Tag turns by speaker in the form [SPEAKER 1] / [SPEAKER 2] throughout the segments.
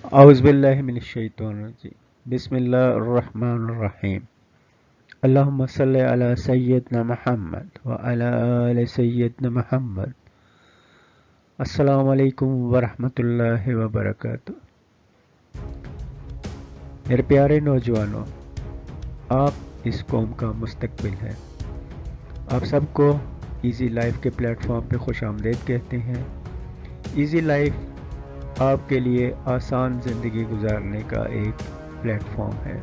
[SPEAKER 1] اعوذ باللہ من الشیطان الرجیم بسم اللہ الرحمن الرحیم اللہم صلی علی سیدنا محمد وعلی آل سیدنا محمد۔ السلام علیکم ورحمۃ اللہ وبرکاتہ۔ میرے پیارے نوجوانوں، آپ اس قوم کا مستقبل ہیں۔ آپ سب کو ایزی لائف کے پلیٹ فارم پہ خوش آمدید کہتے ہیں۔ ایزی لائف آپ کے لیے آسان زندگی گزارنے کا ایک پلیٹ فارم ہے۔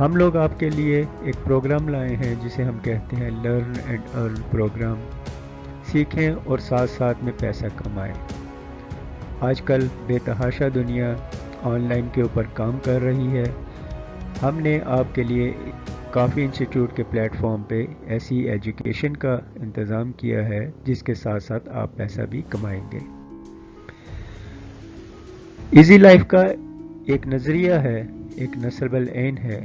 [SPEAKER 1] ہم لوگ آپ کے لیے ایک پروگرام لائے ہیں جسے ہم کہتے ہیں لرن اینڈ ارن پروگرام۔ سیکھیں اور ساتھ ساتھ میں پیسہ کمائیں۔ آج کل بے تحاشا دنیا آن لائن کے اوپر کام کر رہی ہے۔ ہم نے آپ کے لیے کافی انسٹیٹیوٹ کے پلیٹ فارم پہ ایسی ایجوکیشن کا انتظام کیا ہے جس کے ساتھ ساتھ آپ پیسہ بھی کمائیں گے۔ ایزی لائف کا ایک نظریہ ہے، ایک نصب العین ہے،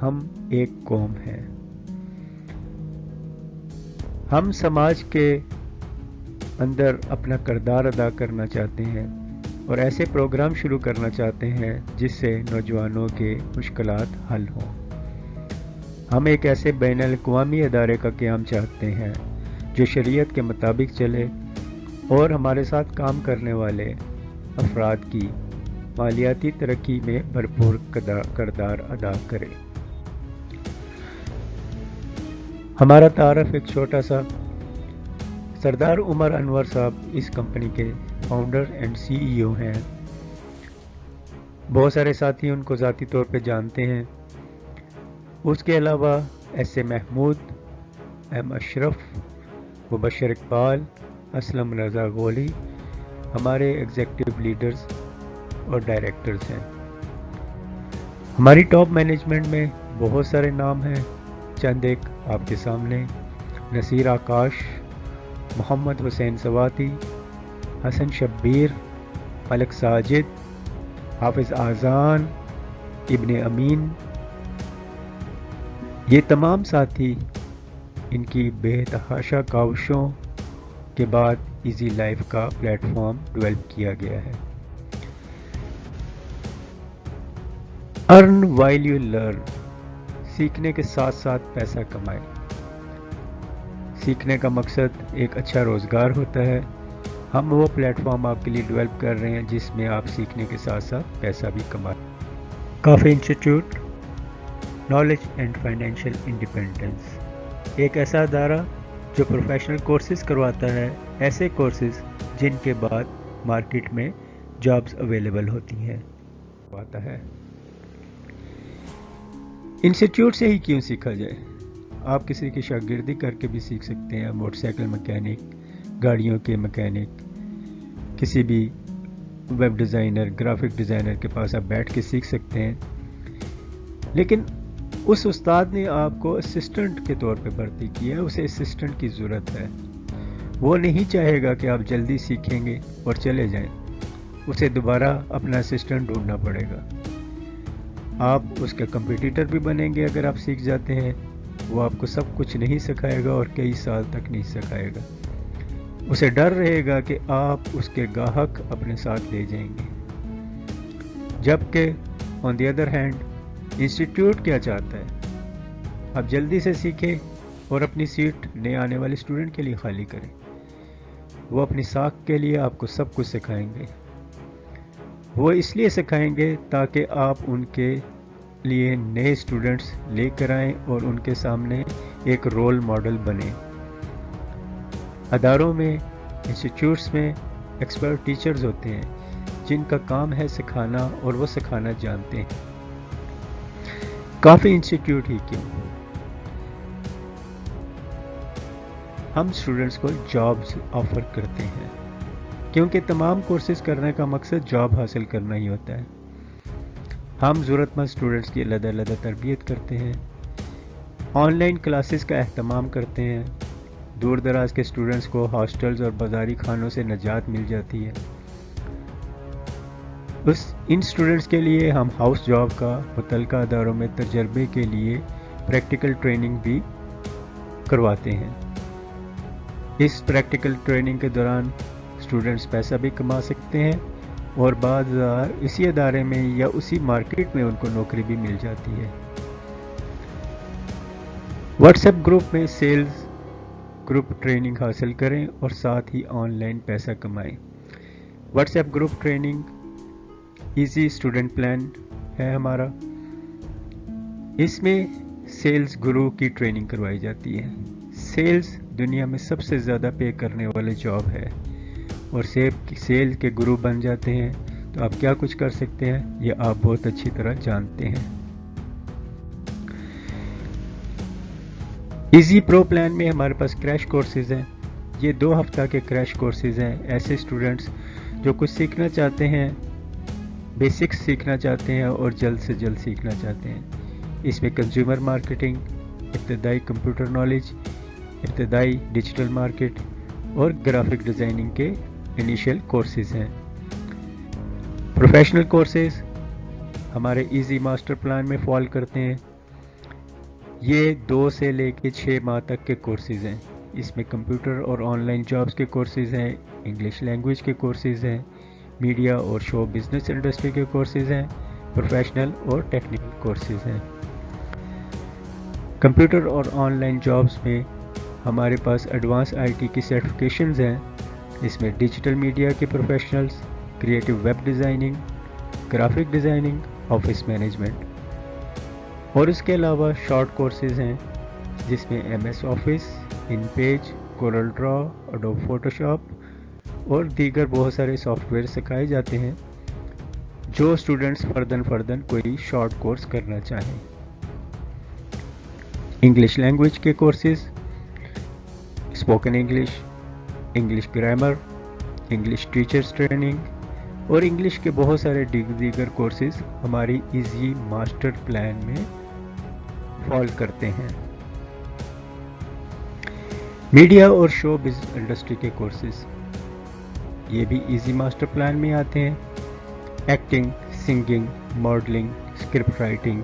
[SPEAKER 1] ہم ایک قوم ہیں۔ ہم سماج کے اندر اپنا کردار ادا کرنا چاہتے ہیں اور ایسے پروگرام شروع کرنا چاہتے ہیں جس سے نوجوانوں کے مشکلات حل ہوں۔ ہم ایک ایسے بین الاقوامی ادارے کا قیام چاہتے ہیں جو شریعت کے مطابق چلے اور ہمارے ساتھ کام کرنے والے افراد کی مالیاتی ترقی میں بھرپور کردار ادا کرے۔ ہمارا تعارف ایک چھوٹا سا، سردار عمر انور صاحب اس کمپنی کے فاؤنڈر اینڈ سی ای او ہیں۔ بہت سارے ساتھی ان کو ذاتی طور پہ جانتے ہیں۔ اس کے علاوہ ایس اے محمود، ایم اشرف، مبشر اقبال، اسلم رضا غولی ہمارے ایگزیکٹو لیڈرز اور ڈائریکٹرز ہیں۔ ہماری ٹاپ مینجمنٹ میں بہت سارے نام ہیں، چند ایک آپ کے سامنے: نصیر آکاش، محمد حسین سواتی، حسن شبیر، ملک ساجد، حافظ آذان، ابن امین۔ یہ تمام ساتھی، ان کی بے تحاشا کاوشوں کے بعد ایزی لائف کا پلیٹ فارم ڈیولپ کیا گیا ہے۔ ارن وائل یو لرن، سیکھنے کے ساتھ ساتھ پیسہ کمائیں۔ سیکھنے کا مقصد ایک اچھا روزگار ہوتا ہے۔ ہم وہ پلیٹ فارم آپ کے لیے ڈیولپ کر رہے ہیں جس میں آپ سیکھنے کے ساتھ ساتھ پیسہ بھی کمائیں۔ کافی institute knowledge and financial independence, ایک ایسا ادارہ جو پروفیشنل کورسز کرواتا ہے، ایسے کورسز جن کے بعد مارکیٹ میں جابز اویلیبل ہوتی ہیں کرواتا ہے۔ انسٹیٹیوٹ سے ہی کیوں سیکھا جائے؟ آپ کسی کی شاگردی کر کے بھی سیکھ سکتے ہیں، موٹر سائیکل مکینک، گاڑیوں کے مکینک، کسی بھی ویب ڈیزائنر، گرافک ڈیزائنر کے پاس آپ بیٹھ کے سیکھ سکتے ہیں۔ لیکن اس استاد نے آپ کو اسسٹنٹ کے طور پہ بھرتی کیا، اسے اسسٹنٹ کی ضرورت ہے۔ وہ نہیں چاہے گا کہ آپ جلدی سیکھیں گے اور چلے جائیں، اسے دوبارہ اپنا اسسٹنٹ ڈھونڈنا پڑے گا۔ آپ اس کا کمپیٹیٹر بھی بنیں گے اگر آپ سیکھ جاتے ہیں۔ وہ آپ کو سب کچھ نہیں سکھائے گا اور کئی سال تک نہیں سکھائے گا۔ اسے ڈر رہے گا کہ آپ اس کے گاہک اپنے ساتھ لے جائیں گے۔ جبکہ آن دی ادر ہینڈ انسٹیٹیوٹ کیا چاہتا ہے؟ آپ جلدی سے سیکھیں اور اپنی سیٹ نئے آنے والے اسٹوڈنٹ کے لیے خالی کریں۔ وہ اپنی ساکھ کے لیے آپ کو سب کچھ سکھائیں گے۔ وہ اس لیے سکھائیں گے تاکہ آپ ان کے لیے نئے اسٹوڈنٹس لے کر آئیں اور ان کے سامنے ایک رول ماڈل بنیں۔ اداروں میں، انسٹیٹیوٹس میں ایکسپرٹ ٹیچرز ہوتے ہیں جن کا کام ہے سکھانا اور وہ سکھانا جانتے ہیں۔ کافی انسٹیٹیوٹ ہی کیوں، ہم اسٹوڈنٹس کو جابز آفر کرتے ہیں، کیونکہ تمام کورسز کرنے کا مقصد جاب حاصل کرنا ہی ہوتا ہے۔ ہم ضرورت مند اسٹوڈنٹس کی علیحدہ علیحدہ تربیت کرتے ہیں، آن لائن کلاسز کا اہتمام کرتے ہیں۔ دور دراز کے اسٹوڈنٹس کو ہاسٹلز اور بازاری کھانوں سے نجات مل جاتی ہے۔ ان اسٹوڈنٹس کے لیے ہم ہاؤس جاب کا متعلقہ اداروں میں تجربے کے لیے پریکٹیکل ٹریننگ بھی کرواتے ہیں۔ اس پریکٹیکل ٹریننگ کے دوران स्टूडेंट्स पैसा भी कमा सकते हैं और बाद इसी अदारे में या उसी मार्केट में उनको नौकरी भी मिल जाती है। व्हाट्सएप ग्रुप में सेल्स ग्रुप ट्रेनिंग हासिल करें और साथ ही ऑनलाइन पैसा कमाएं। WhatsApp group training easy student plan है हमारा। इसमें सेल्स गुरु की ट्रेनिंग करवाई जाती है। सेल्स दुनिया में सबसे ज़्यादा पे करने वाले जॉब है और सेल के गुरु बन जाते हैं तो आप क्या कुछ कर सकते हैं ये आप बहुत अच्छी तरह जानते हैं। इजी प्रो प्लान में हमारे पास क्रैश कोर्सेज हैं। ये 2 हफ्ता के क्रैश कोर्सेज हैं। ऐसे स्टूडेंट्स जो कुछ सीखना चाहते हैं, बेसिक्स सीखना चाहते हैं और जल्द से जल्द सीखना चाहते हैं। इसमें कंज्यूमर मार्केटिंग, इब्तदाई कंप्यूटर नॉलेज, इब्तदाई डिजिटल मार्केट और ग्राफिक डिज़ाइनिंग के इनिशियल कोर्सेज हैं। प्रोफेशनल कोर्सेज हमारे इजी मास्टर प्लान में फॉल करते हैं। ये 2 से लेकर 6 माह तक के कोर्सेज हैं। इसमें कंप्यूटर और ऑनलाइन जॉब्स के कोर्सेज हैं, इंग्लिश लैंग्वेज के कोर्सेज हैं, मीडिया और शो बिजनेस इंडस्ट्री के कोर्सेज हैं, प्रोफेशनल और टेक्निकल कोर्सेज हैं। कंप्यूटर और ऑनलाइन जॉब्स में हमारे पास एडवांस आईटी की सर्टिफिकेशंस हैं। इसमें डिजिटल मीडिया के professionals, creative web designing, graphic designing, office management और इसके अलावा शॉर्ट कोर्सेज हैं जिसमें MS office, InPage, Corel Draw, Adobe Photoshop और दीगर बहुत सारे सॉफ्टवेयर सिखाए जाते हैं जो स्टूडेंट्स फर्दन कोई शॉर्ट कोर्स करना चाहें। इंग्लिश लैंग्वेज के courses, spoken English, English grammar, English teachers training और इंग्लिश के बहुत सारे दीगर कोर्सेज हमारी इजी मास्टर प्लान में फॉल करते हैं। मीडिया और शो बिजनेस इंडस्ट्री के कोर्सेज ये भी इजी मास्टर प्लान में आते हैं। Acting, singing, modelling, script writing,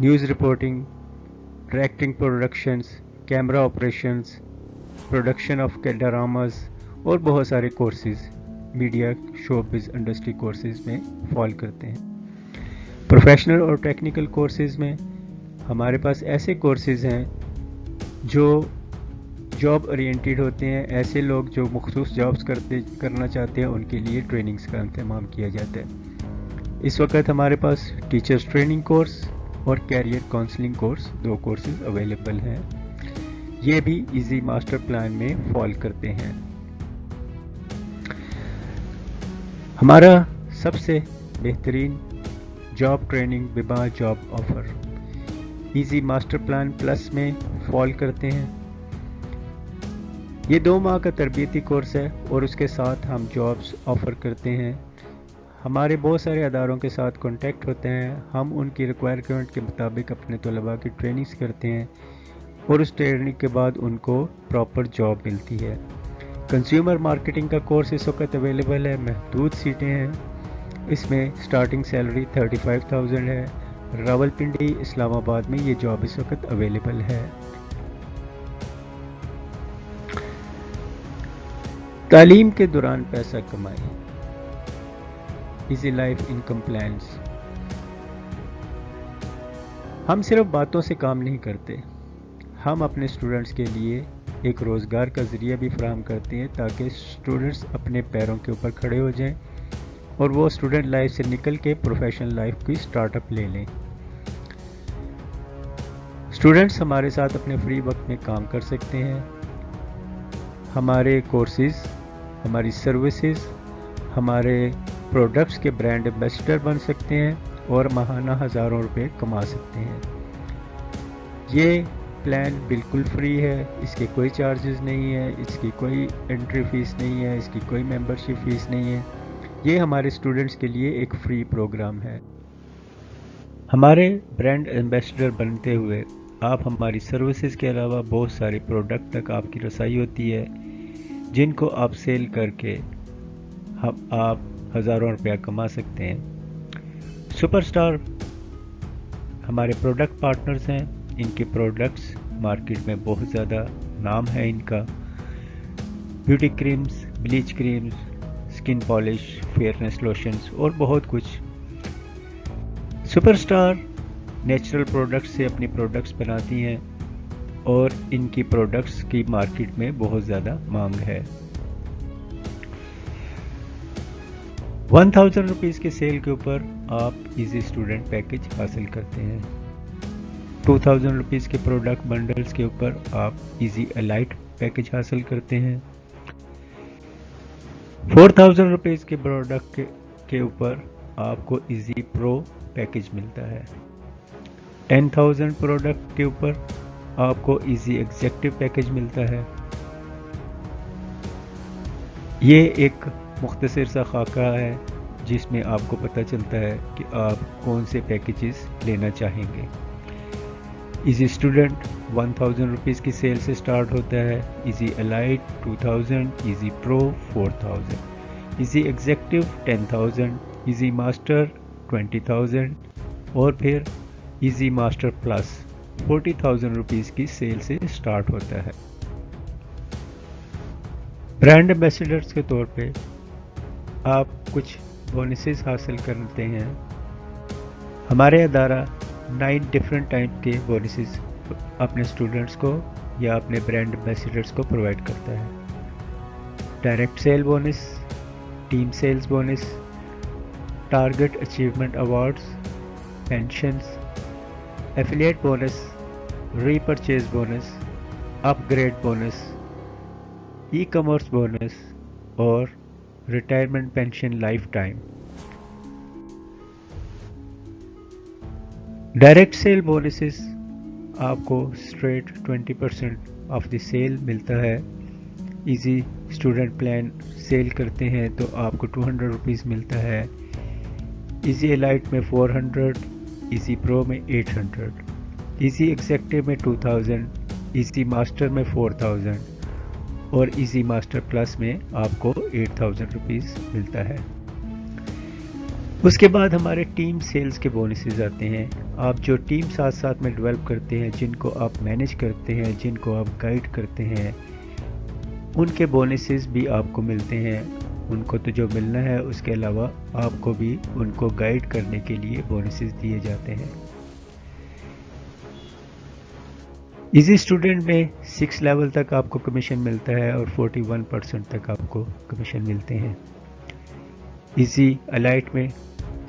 [SPEAKER 1] news reporting, directing productions, camera operations, production of dramas और बहुत सारे courses media showbiz industry courses में फॉल करते हैं। प्रोफेशनल और टेक्निकल कोर्सेज में हमारे पास ऐसे कोर्सेज हैं जो जॉब ओरिएंटेड होते हैं। ऐसे लोग जो मुख्तलिफ जॉब्स करना चाहते हैं उनके लिए ट्रेनिंग्स का इंतजाम किया जाता है। इस वक्त हमारे पास टीचर्स ट्रेनिंग कोर्स और career counselling course 2 courses available हैं। ये भी इजी मास्टर प्लान में फॉल करते हैं। हमारा सबसे बेहतरीन जॉब ट्रेनिंग विभा job offer easy master plan plus में फॉल करते हैं। ये 2 माह का तरबियती कोर्स है और उसके साथ हम जॉब्स ऑफ़र करते हैं। हमारे बहुत सारे अदारों के साथ कांटेक्ट होते हैं। हम उनकी रिक्वायरमेंट के मुताबिक अपने तलबा की ट्रेनिंग्स करते हैं और उस ट्रेनिंग के बाद उनको प्रॉपर जॉब मिलती है। कंज्यूमर मार्केटिंग का कोर्स इस वक्त अवेलेबल है। महदूद सीटें हैं। इसमें स्टार्टिंग सैलरी 35,000 है। रावलपिंडी, इस्लामाबाद में ये जॉब इस वक्त अवेलेबल है। तालीम के दौरान पैसा कमाएं। Easy life in compliance. हम सिर्फ बातों से काम नहीं करते, हम अपने स्टूडेंट्स के लिए एक रोज़गार का ज़रिया भी फराहम करते हैं ताकि स्टूडेंट्स अपने पैरों के ऊपर खड़े हो जाएं और वो स्टूडेंट लाइफ से निकल के प्रोफेशनल लाइफ की स्टार्टअप ले लें। स्टूडेंट्स हमारे साथ अपने फ्री वक्त में काम कर सकते हैं। हमारे कोर्सेज, हमारी सर्विसेज, हमारे प्रोडक्ट्स के ब्रांड एम्बेसडर बन सकते हैं और माहाना हज़ारों रुपए कमा सकते हैं। ये प्लान बिल्कुल फ्री है, इसके कोई चार्जेस नहीं है, इसकी कोई एंट्री फीस नहीं है, इसकी कोई मेंबरशिप फीस नहीं है। ये हमारे स्टूडेंट्स के लिए एक फ्री प्रोग्राम है। हमारे ब्रांड एम्बेसडर बनते हुए आप हमारी सर्विसेज के अलावा बहुत सारे प्रोडक्ट तक आपकी रसाई होती है जिनको आप सेल करके आप हज़ारों रुपया कमा सकते हैं। सुपरस्टार हमारे प्रोडक्ट पार्टनर्स हैं। इनके प्रोडक्ट्स मार्केट में बहुत ज़्यादा नाम है इनका। Beauty creams, bleach creams, skin polish, fairness lotions और बहुत कुछ। सुपरस्टार नेचुरल प्रोडक्ट्स से अपनी प्रोडक्ट्स बनाती हैं और इनकी प्रोडक्ट्स की मार्केट में बहुत ज़्यादा मांग है। 1000 रुपीज़ के सेल के ऊपर आप इजी स्टूडेंट पैकेज हासिल करते हैं। 2000 रुपीज़ के प्रोडक्ट बंडल्स के ऊपर आप इजी एलाइट पैकेज हासिल करते हैं। 4000 रुपीज़ के प्रोडक्ट के ऊपर आपको इजी प्रो पैकेज मिलता है। 10,000 प्रोडक्ट के ऊपर आपको इजी एग्जेक्टिव पैकेज मिलता है। ये एक मुख्तसर सा खाका है जिसमें आपको पता चलता है कि आप कौन से पैकेजेस लेना चाहेंगे। इजी स्टूडेंट 1000 रुपीज़ की सेल से स्टार्ट होता है, easy elite 2000, easy pro 4000, easy executive 10,000, easy master 20,000 और फिर इजी मास्टर प्लस 40,000 रुपीज़ की सेल से स्टार्ट होता है। ब्रांड एम्बेसडर्स के तौर पे आप कुछ बोनसेस हासिल करते हैं। हमारे अदारा 9 डिफरेंट टाइप के बोनसेस अपने स्टूडेंट्स को या अपने ब्रांड एम्बेसडर्स को प्रोवाइड करता है। Direct sale bonus, team sales bonus, target achievement awards, pensions, affiliate bonus, repurchase bonus, upgrade bonus, e commerce bonus और retirement pension lifetime. Direct sale bonuses आपको straight 20% off the sale मिलता है। Easy student plan cell करते हैं तो आपको 200 rupees मिलता है। इजी एलाइट में 400, इजी प्रो में 800, इजी एग्जेक्टिव में 2000, इजी मास्टर में 4000 और इजी मास्टर प्लस में आपको 8000 रुपीज़ मिलता है। उसके बाद हमारे टीम सेल्स के बोनसेस आते हैं। आप जो टीम साथ साथ में डेवलप करते हैं, जिनको आप मैनेज करते हैं, जिनको आप गाइड करते हैं, उनके बोनसेस भी आपको मिलते हैं। उनको तो जो मिलना है, उसके अलावा आपको भी उनको गाइड करने के लिए बोनसेस दिए जाते हैं। इजी स्टूडेंट में 6 लेवल तक आपको कमीशन मिलता है और 41% तक आपको कमीशन मिलते हैं। इजी एलाइट में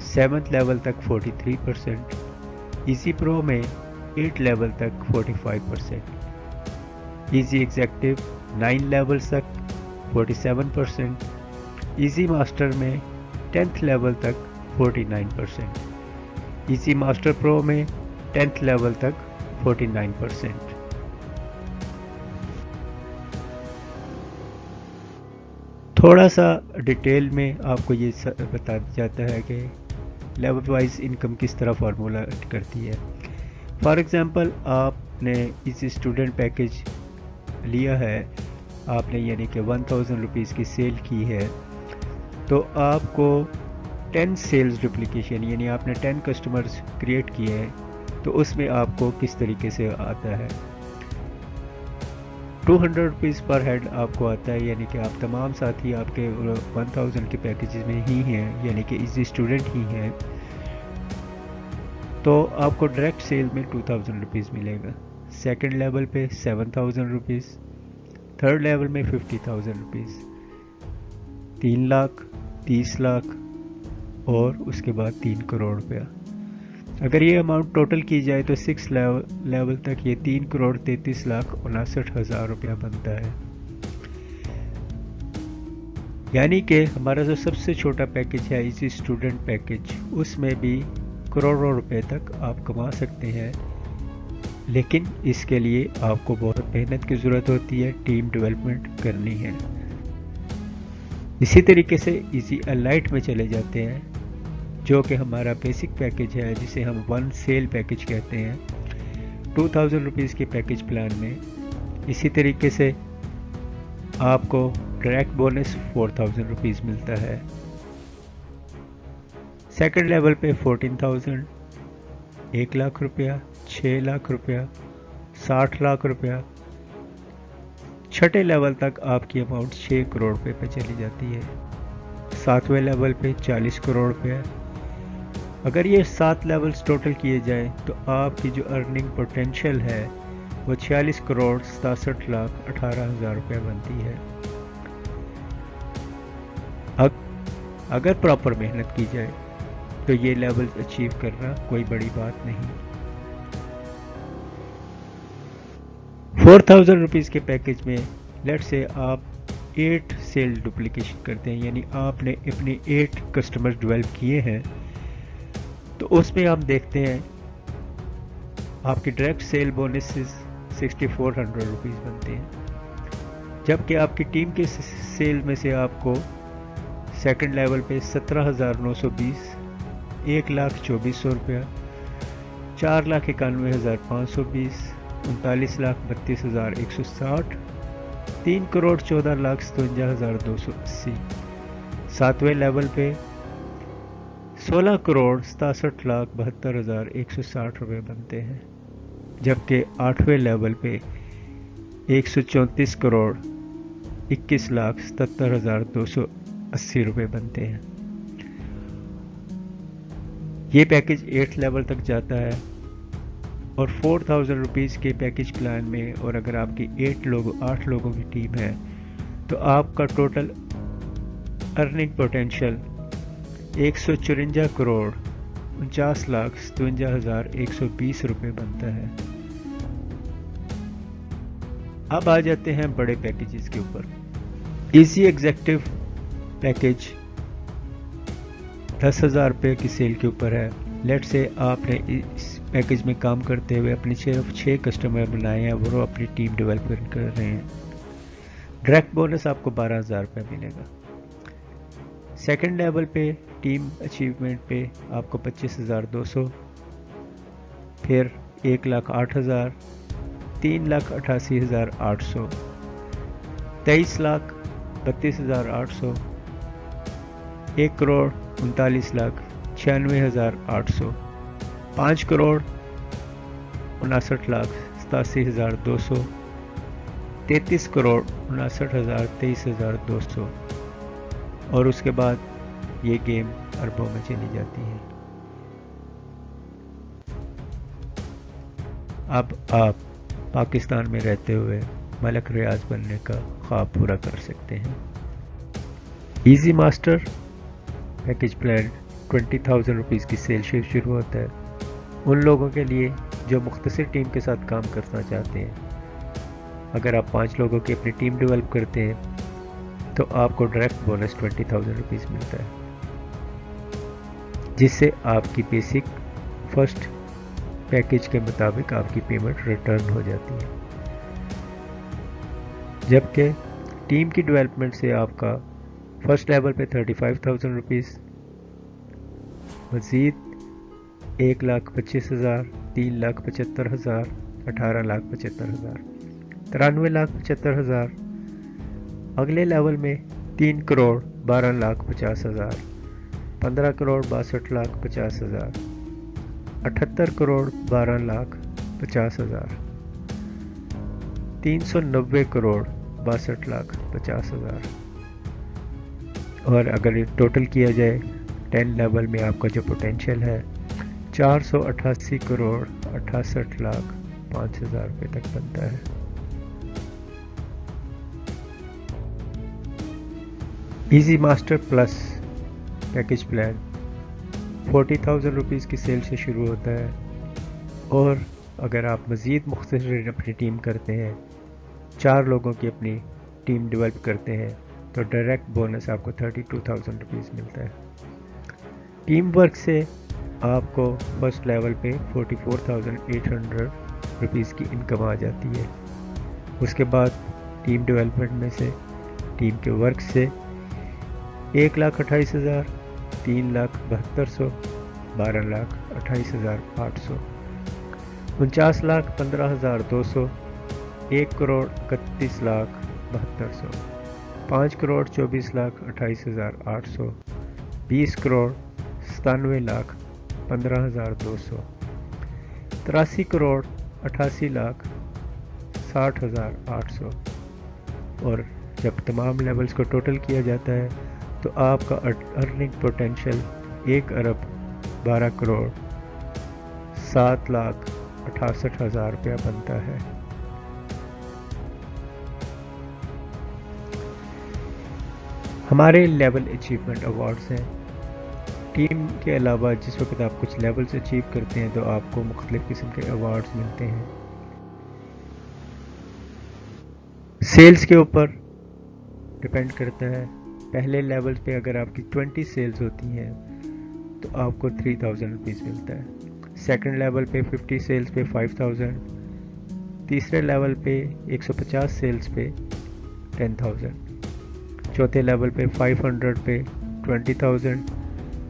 [SPEAKER 1] 7th लेवल तक 43%, इजी प्रो में 8 लेवल तक 45%, इजी एग्जेक्टिव 9 लेवल्स तक 47%, इजी मास्टर में 10th लेवल तक 49%, इजी मास्टर प्रो में 10th लेवल तक 49%। थोड़ा सा डिटेल में आपको ये बता जाता है कि लेवल वाइज इनकम किस तरह फार्मूला करती है। फॉर एग्ज़ाम्पल, आपने इसी स्टूडेंट पैकेज लिया है, आपने यानी कि 1000 रुपीज़ की सेल की है, तो आपको 10 सेल्स डुप्लीकेशन यानी आपने 10 कस्टमर्स क्रिएट किए हैं, तो उसमें आपको किस तरीके से आता है 200 रुपीज़ पर हेड आपको आता है। यानी कि आप तमाम साथी आपके 1000 के पैकेजेस में ही हैं, यानी कि इजी स्टूडेंट ही हैं, तो आपको डायरेक्ट सेल में 2000 रुपीज़ मिलेगा। सेकंड लेवल पे 7000 रुपीज़, थर्ड लेवल में 50,000 रुपीज़, 3 लाख, 30 लाख और उसके बाद 3 करोड़ रुपया। अगर ये अमाउंट टोटल की जाए तो 6 लेवल तक ये 3 करोड़ 33 लाख 59,000 रुपया बनता है। यानी कि हमारा जो सबसे छोटा पैकेज है इसी स्टूडेंट पैकेज, उसमें भी करोड़ों रुपए तक आप कमा सकते हैं, लेकिन इसके लिए आपको बहुत मेहनत की ज़रूरत होती है, टीम डेवलपमेंट करनी है। इसी तरीके से इजी एलाइट में चले जाते हैं, जो कि हमारा बेसिक पैकेज है, जिसे हम 1 सेल पैकेज कहते हैं। 2000 रुपीज़ के पैकेज प्लान में इसी तरीके से आपको डायरेक्ट बोनस 4000 रुपीज़ मिलता है। सेकंड लेवल पे 14,000, 1 लाख रुपया, 6 लाख रुपया, 60 लाख रुपया, छठे लेवल तक आपकी अमाउंट 6 करोड़ रुपए पे चली जाती है। सातवें लेवल पे 40 करोड़ रुपए है। अगर ये 7 लेवल्स टोटल किए जाएं तो आपकी जो अर्निंग पोटेंशियल है वो 46 करोड़ 67 लाख 18 हज़ार रुपये बनती है। अगर प्रॉपर मेहनत की जाए तो ये लेवल्स अचीव करना कोई बड़ी बात नहीं। 4000 रुपीज़ के पैकेज में लेट से आप 8 सेल डुप्लीकेशन करते हैं, यानी आपने अपने 8 कस्टमर डेवलप किए हैं, तो उसमें आप देखते हैं आपके डायरेक्ट सेल बोनसेस 6400 रुपीज़ बनते हैं, जबकि आपकी टीम के सेल में से आपको सेकंड लेवल पे 17,920, 1,24,000 रुपया, 4,91,520, 39,32,160, 3,14,57,280। सातवें लेवल पे 16,67,72,160 रुपये बनते हैं, जबकि आठवें लेवल पे 134,21,77,280 रुपये बनते हैं। ये पैकेज 8 लेवल तक जाता है और 4000 रुपीज़ के पैकेज प्लान में, और अगर आपकी 8 लोगों की टीम है तो आपका टोटल अर्निंग पोटेंशियल 154 करोड़ 49,57,120 रुपये बनता है। अब आ जाते हैं बड़े पैकेजेस के ऊपर। इजी एग्जेक्टिव पैकेज 10,000 रुपये की सेल के ऊपर है। लेट से आपने इस पैकेज में काम करते हुए अपने सिर्फ 6 कस्टमर बनाए हैं, वो अपनी टीम डेवलपमेंट कर रहे हैं। डायरेक्ट बोनस आपको 12,000 रुपये मिलेगा। सेकंड लेवल पे टीम अचीवमेंट पे आपको 25,200, फिर 1,08,000, 3,88,800, 23,32,800, 1,39,96,800, 5,59,87,200, 33,59,23,200, और उसके बाद ये गेम अरबों में चली जाती है। अब आप पाकिस्तान में रहते हुए मलक रियाज बनने का ख्वाब पूरा कर सकते हैं। Easy master package plan 20,000 rupees की सेल से शुरू होता है उन लोगों के लिए जो मुख्तसर टीम के साथ काम करना चाहते हैं। अगर आप 5 लोगों की अपनी टीम डेवलप करते हैं तो आपको डायरेक्ट बोनस 20,000 रुपीज़ मिलता है, जिससे आपकी बेसिक फर्स्ट पैकेज के मुताबिक आपकी पेमेंट रिटर्न हो जाती है। जबकि टीम की डेवलपमेंट से आपका फर्स्ट लेवल पे 35,000 रुपीज़, मज़ीद 1,25,000, 3,75,000, 18,75,000, 93,75,000। अगले लेवल में 3 करोड़ 12,50,000, 15 करोड़ 62,50,000, 78 करोड़ 12,50,000, 390 करोड़ 62,50,000। और अगर ये टोटल किया जाए 10 लेवल में आपका जो पोटेंशियल है 488 करोड़ 68,05,000 रुपये तक बनता है। Easy master plus package plan 40,000 rupees की सेल से शुरू होता है, और अगर आप मज़ीद मुख्तसर अपनी टीम करते हैं, 4 लोगों की अपनी टीम डेवलप करते हैं, तो डायरेक्ट बोनस आपको 32,000 रुपीज़ मिलता है। टीम वर्क से आपको फर्स्ट लेवल पे 44,800 रुपीज़ की इनकम आ जाती है। उसके बाद टीम डेवलपमेंट में से टीम के वर्क से 1,28,000, 3,72,000, 12,28,800, 49,15,200, 1,31,72,000, 5,24,28,800, 20,97,15,200, 83,88,60,800, اور جب تمام لیولز کو ٹوٹل کیا جاتا ہے تو آپ کا ارننگ پوٹینشیل 1,12,07,68,000 روپیہ بنتا ہے۔ ہمارے لیول اچیومنٹ ایوارڈز ہیں۔ ٹیم کے علاوہ جس وقت آپ کچھ لیولز اچیو کرتے ہیں تو آپ کو مختلف قسم کے ایوارڈز ملتے ہیں۔ سیلز کے اوپر ڈیپینڈ کرتا ہے۔ پہلے لیول پہ اگر آپ کی 20 سیلز ہوتی ہیں تو آپ کو 3,000 روپیز ملتا ہے۔ سیکنڈ لیول پہ 50 سیلز پہ 5,000، تیسرے لیول پہ 150 سیلز پہ 10,000، چوتھے لیول پہ 500 پہ 20,000،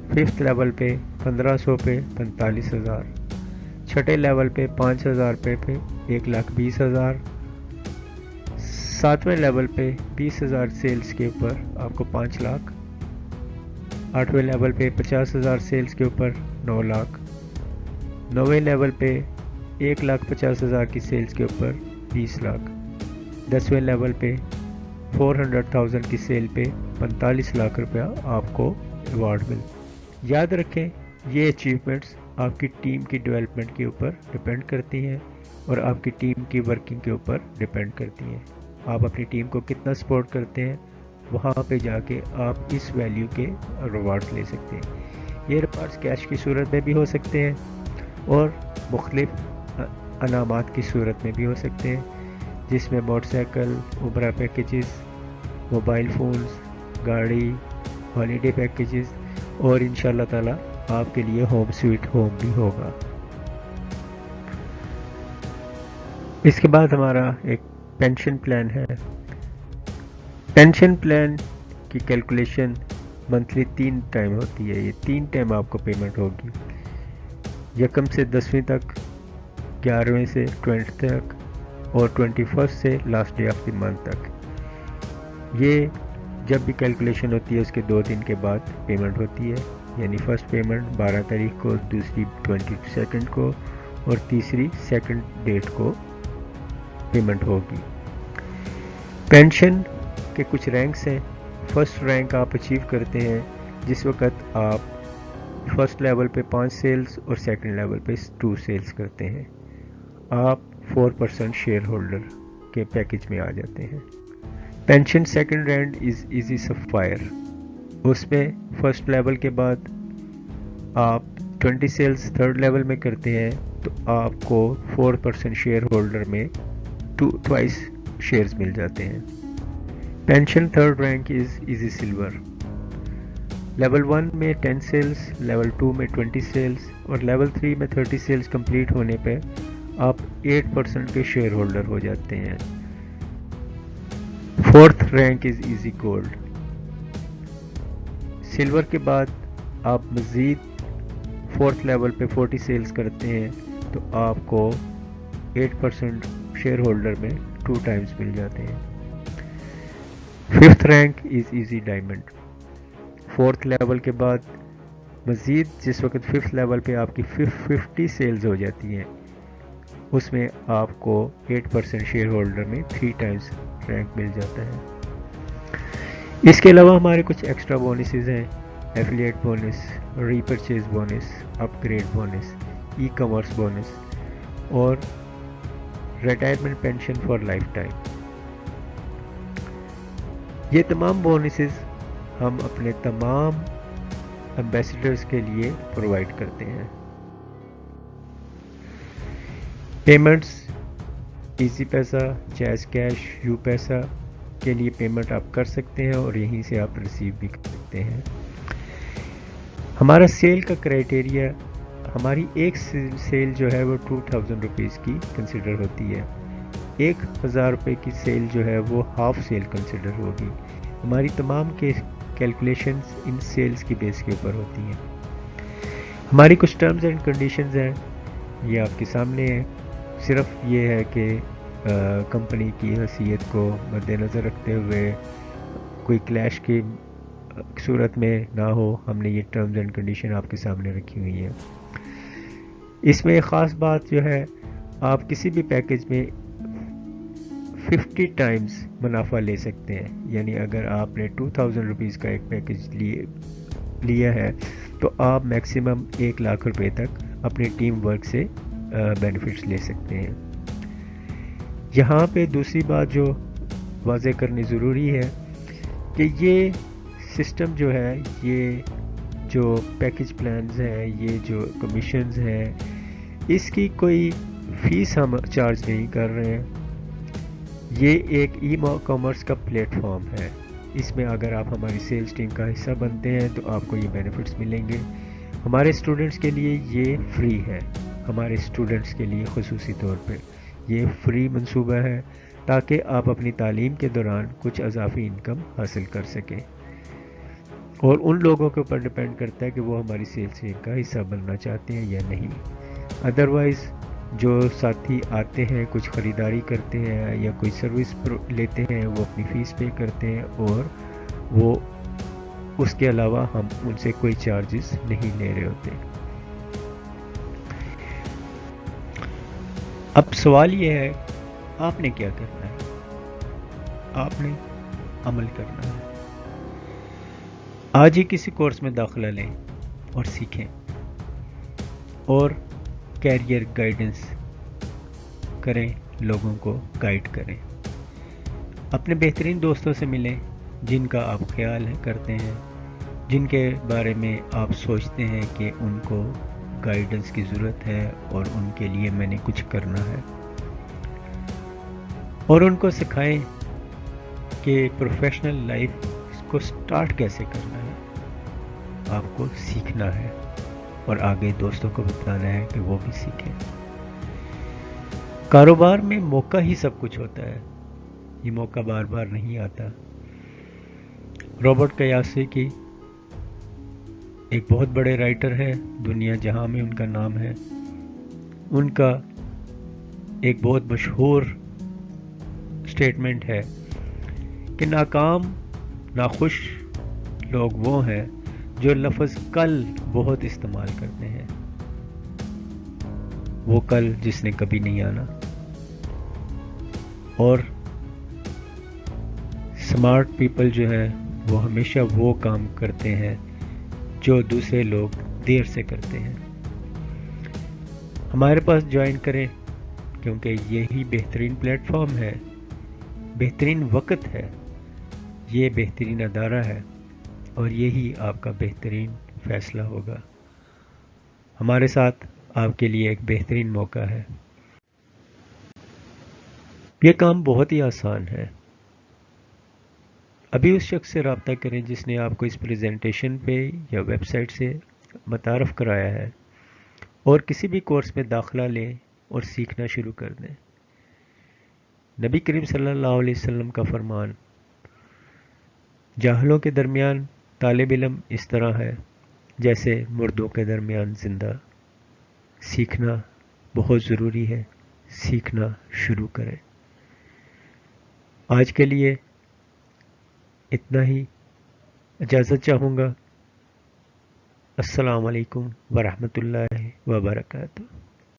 [SPEAKER 1] ففتھ لیول پہ 1500 پہ 45,000، چھٹے لیول پہ 5,000 پہ 1,20,000، ساتویں لیول پہ 20,000 سیلز کے اوپر آپ کو 5 لاکھ، آٹھویں لیول پہ 50,000 سیلز کے اوپر 9 لاکھ، نویں لیول پہ 1,50,000 کی سیلز کے اوپر 20 لاکھ، 10ویں لیول پہ 400,000 کی سیل پہ 45 لاکھ روپیہ آپ کو ایوارڈ ملتا ہے۔ یاد رکھیں یہ اچیومنٹس آپ کی ٹیم کی ڈیولپمنٹ کے اوپر ڈیپینڈ کرتی ہیں اور آپ کی ٹیم کی ورکنگ کے اوپر ڈیپینڈ کرتی ہیں۔ آپ اپنی ٹیم کو کتنا سپورٹ کرتے ہیں وہاں پہ جا کے آپ اس ویلیو کے ریوارڈز لے سکتے ہیں۔ یہ ریوارڈز کیش کی صورت میں بھی ہو سکتے ہیں اور مختلف انعامات کی صورت میں بھی ہو سکتے ہیں، جس میں موٹر سائیکل، عمرہ پیکیجز، موبائل فونز، گاڑی، ہالیڈے پیکیجز اور انشاءاللہ تعالی آپ کے لیے ہوم سویٹ ہوم بھی ہوگا۔ اس کے بعد ہمارا ایک پینشن پلان ہے۔ پینشن پلان کی کیلکولیشن منتھلی 3 ٹائم ہوتی ہے۔ یہ 3 ٹائم آپ کو پیمنٹ ہوگی، 1 سے 10ویں تک، 11ویں سے 20 تک اور 21 سے last day of the month تک۔ یہ جب بھی کیلکولیشن ہوتی ہے اس کے 2 دن کے بعد پیمنٹ ہوتی ہے، یعنی فرسٹ پیمنٹ 12 تاریخ کو، دوسری 22 کو اور تیسری 2 ڈیٹ کو پیمنٹ ہوگی۔ پینشن کے کچھ رینکس ہیں۔ فرسٹ رینک آپ اچیو کرتے ہیں جس وقت آپ فرسٹ لیول پہ 5 سیلز اور سیکنڈ لیول پہ 2 سیلز کرتے ہیں، آپ 4% شیئر ہولڈر کے پیکج میں آ جاتے ہیں۔ Pension second rank is easy sapphire, اس میں فرسٹ لیول کے بعد آپ 20 سیلز تھرڈ لیول میں کرتے ہیں تو آپ کو 4% شیئر ہولڈر میں ٹوائس شیئرز مل جاتے ہیں۔ Pension third rank is easy silver, level 1 میں 10 سیلز، لیول 2 میں 20 سیلز اور لیول 3 میں 30 سیلز کمپلیٹ ہونے پہ آپ 8% کے شیئر ہولڈر ہو جاتے ہیں۔ Fourth rank is easy gold, silver کے بعد آپ مزید فورتھ لیول پہ 40 سیلز کرتے ہیں تو آپ کو 8% شیئر ہولڈر میں 2 ٹائمز مل جاتے ہیں۔ Fifth rank is easy diamond, fourth level کے بعد مزید جس وقت ففتھ لیول پہ آپ کی 50 سیلز ہو جاتی ہیں اس میں آپ کو 8% شیئر ہولڈر میں 3 ٹائمز رینک مل جاتا ہے۔ اس کے علاوہ ہمارے کچھ ایکسٹرا بونسز ہیں، affiliate bonus, repurchase bonus, upgrade bonus, e commerce bonus اور retirement pension for life time. یہ تمام بونسز ہم اپنے تمام ایمبیسڈرز کے لیے پرووائڈ کرتے ہیں۔ پیمنٹس ایزی پیسہ، جیز کیش، یو پیسہ کے لیے پیمنٹ آپ کر سکتے ہیں اور یہیں سے آپ ریسیو بھی کر سکتے ہیں۔ ہمارا سیل کا کرائٹیریا، ہماری ایک سیل جو ہے وہ 2,000 روپیز کی کنسیڈر ہوتی ہے، 1,000 روپے کی سیل جو ہے وہ ہاف سیل کنسیڈر ہوگی۔ ہماری تمام کے کیلکولیشنز ان سیلز کی بیس کے اوپر ہوتی ہیں۔ ہماری کچھ ٹرمز اینڈ کنڈیشنز ہیں، یہ آپ کے سامنے ہے۔ صرف یہ ہے کہ کمپنی کی حیثیت کو مد نظر رکھتے ہوئے کوئی کلیش کی صورت میں نہ ہو، ہم نے یہ ٹرمز اینڈ کنڈیشن آپ کے سامنے رکھی ہوئی ہیں۔ اس میں ایک خاص بات جو ہے، آپ کسی بھی پیکج میں 50 ٹائمز منافع لے سکتے ہیں. یعنی اگر آپ نے 2000 روپیز کا ایک پیکج لیا ہے تو آپ میکسیمم 1 لاکھ روپے تک اپنے ٹیم ورک سے بینیفٹس لے سکتے ہیں. یہاں پہ دوسری بات جو واضح کرنی ضروری ہے کہ یہ سسٹم جو ہے، یہ جو پیکج پلانز ہیں، یہ جو کمیشنز ہیں، اس کی کوئی فیس ہم چارج نہیں کر رہے ہیں. یہ ایک ای کامرس کا پلیٹ فارم ہے. اس میں اگر آپ ہماری سیلز ٹیم کا حصہ بنتے ہیں تو آپ کو یہ بینیفٹس ملیں گے. ہمارے اسٹوڈنٹس کے لیے یہ فری ہے. ہمارے اسٹوڈنٹس کے لیے خصوصی طور پہ یہ فری منصوبہ ہے تاکہ آپ اپنی تعلیم کے دوران کچھ اضافی انکم حاصل کر سکیں. اور ان لوگوں کے اوپر ڈیپینڈ کرتا ہے کہ وہ ہماری سیلز ٹیم کا حصہ بننا چاہتے ہیں یا نہیں. ادروائز جو ساتھی آتے ہیں، کچھ خریداری کرتے ہیں یا کوئی سروس لیتے ہیں، وہ اپنی فیس پے کرتے ہیں اور وہ اس کے علاوہ ہم ان سے کوئی چارجز نہیں لے رہے ہوتے. اب سوال یہ ہے، آپ نے کیا کرنا ہے؟ آپ نے عمل کرنا ہے. آج ہی کسی کورس میں داخلہ لیں اور سیکھیں اور کیریئر گائیڈنس کریں، لوگوں کو گائیڈ کریں. اپنے بہترین دوستوں سے ملیں جن کا آپ خیال کرتے ہیں، جن کے بارے میں آپ سوچتے ہیں کہ ان کو گائیڈنس کی ضرورت ہے اور ان کے لیے میں نے کچھ کرنا ہے. اور ان کو سکھائیں کہ پروفیشنل لائف کو سٹارٹ کیسے کرنا ہے. آپ کو سیکھنا ہے اور آگے دوستوں کو بتانا ہے کہ وہ بھی سیکھیں. کاروبار میں موقع ہی سب کچھ ہوتا ہے. یہ موقع بار بار نہیں آتا. رابرٹ کیوساکی ایک بہت بڑے رائٹر ہے، دنیا جہاں میں ان کا نام ہے. ان کا ایک بہت مشہور سٹیٹمنٹ ہے کہ ناکام ناخوش لوگ وہ ہیں جو لفظ کل بہت استعمال کرتے ہیں. وہ کل جس نے کبھی نہیں آنا. اور سمارٹ پیپل جو ہے وہ ہمیشہ وہ کام کرتے ہیں جو دوسرے لوگ دیر سے کرتے ہیں. ہمارے پاس جوائن کریں کیونکہ یہی بہترین پلیٹ فارم ہے، بہترین وقت ہے، یہ بہترین ادارہ ہے اور یہی آپ کا بہترین فیصلہ ہوگا. ہمارے ساتھ آپ کے لیے ایک بہترین موقع ہے. یہ کام بہت ہی آسان ہے. ابھی اس شخص سے رابطہ کریں جس نے آپ کو اس پریزنٹیشن پہ یا ویب سائٹ سے متعارف کرایا ہے اور کسی بھی کورس میں داخلہ لیں اور سیکھنا شروع کر دیں. نبی کریم صلی اللہ علیہ وسلم کا فرمان، جاہلوں کے درمیان طالب علم اس طرح ہے جیسے مردوں کے درمیان زندہ. سیکھنا بہت ضروری ہے. سیکھنا شروع کریں. آج کے لیے اتنا ہی. اجازت چاہوں گا. السلام علیکم ورحمۃ اللہ وبرکاتہ.